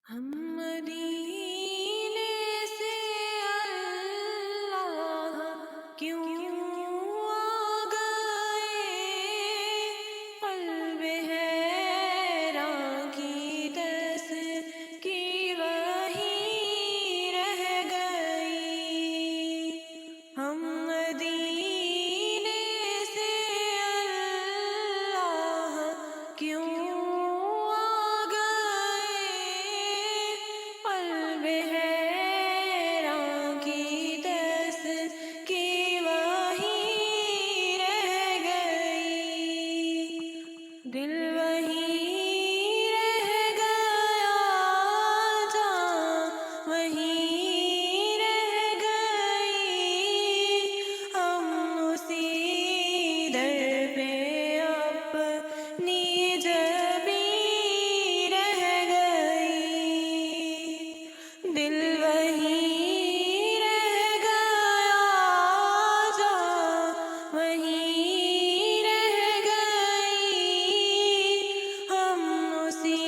ہم مدینے سے اللہ کیوں آ گئے، قلب حیراں کی کی وہیں رہ گئی۔ ہم مدینے سے اللہ کیوں آ گئے، قلب حیراں کی کی وہیں رہ گئی۔ دل وہیں رہ گیا، جاں وہیں رہ گئی، ہم اسی در پہ اپنی جبیں رہ گئی۔ دل وہیں رہ گیا، جاں وہیں رہ گئی، ہم اسی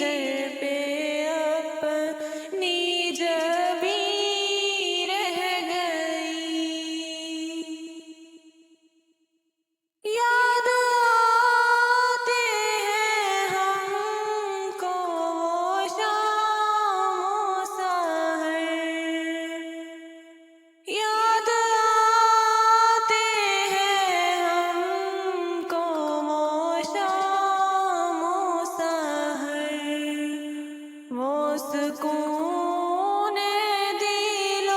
در پہ اپنی جبیں رہ گئی۔ یاد آتے ہیں ہم کو وہ شام و سحر، یاد آتے ہیں ہم کو وہ شام و سحر، وہ سکون دل و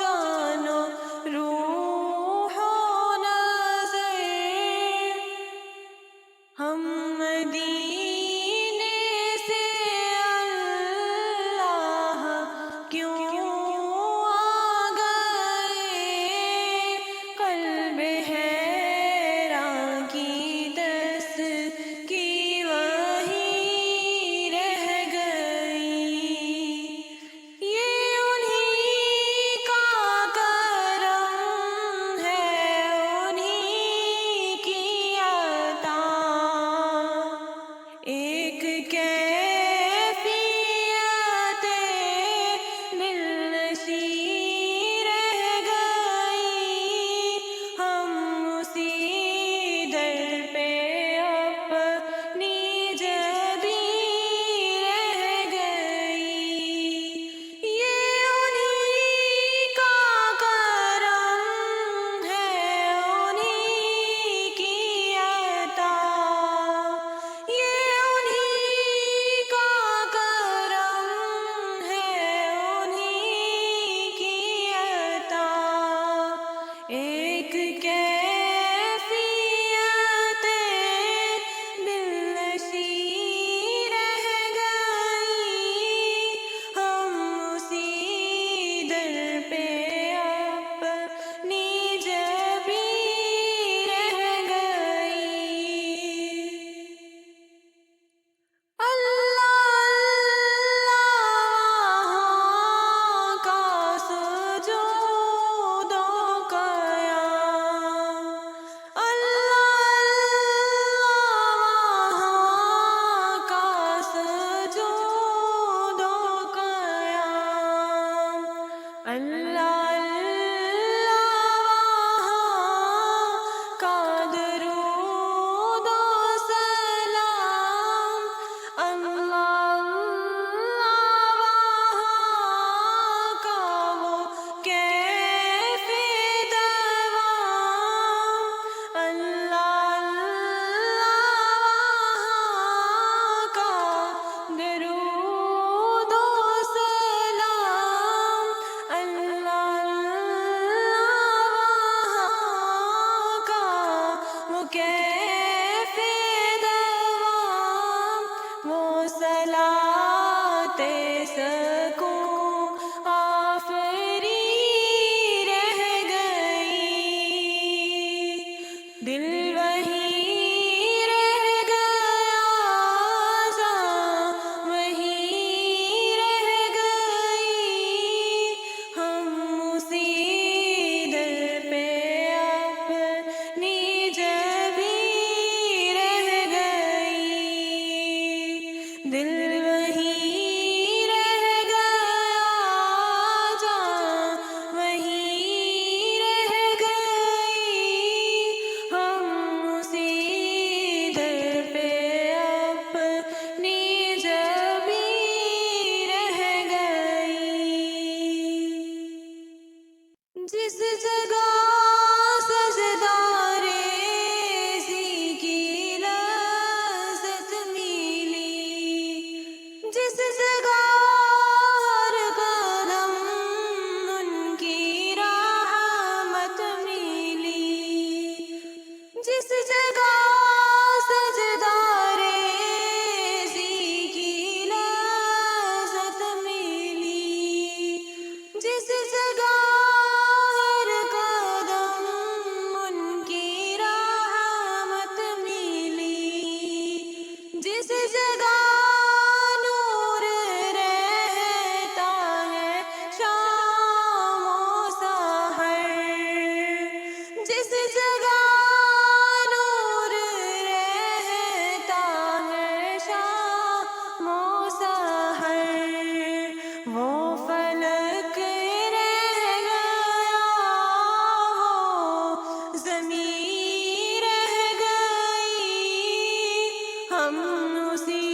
جان و روح و نظر۔ ہم مدینے سے اللہ کیوں آ گئے، قلب حیراں کی کی وہیں رہ گئی۔ یہ انہی کا کرم ہے، انہی کی عطا، ایک کیفیت دلنشیں رہ گئی، ہم اسی در پہ اپنی جبیں رہ گئی۔ یہ انہی کا کرم ہے، انہی کی عطا، یہ انہی کا کرم ہے، انہی کی عطا، ایک کیفیت دلنشیں رہ گئی، ہم اسی در پہ اپنی جبیں رہ گئی۔ اللہ اللہ کا سجود و قیام، اللہ کا سجود و قیام، اللہ کا درود و سلام، اللہ کا وہ کیف دوام، اللہ کا درود و سلام، اللہ کا وہ کیف دوام، وہ صلاۃ سکون آفری رہ گئی۔ دل وہیں رہ گیا، جاں وہیں رہ گئی، ہم اسی در پہ اپنی جبیں رہ گئی۔ دل جس جگہ نور رہتا ہے شام و سحر، جس جگہ نور رہتا ہے شام و سحر، وہ فلک رہ گیا، وہ زمین رہ گئی، ہم اسی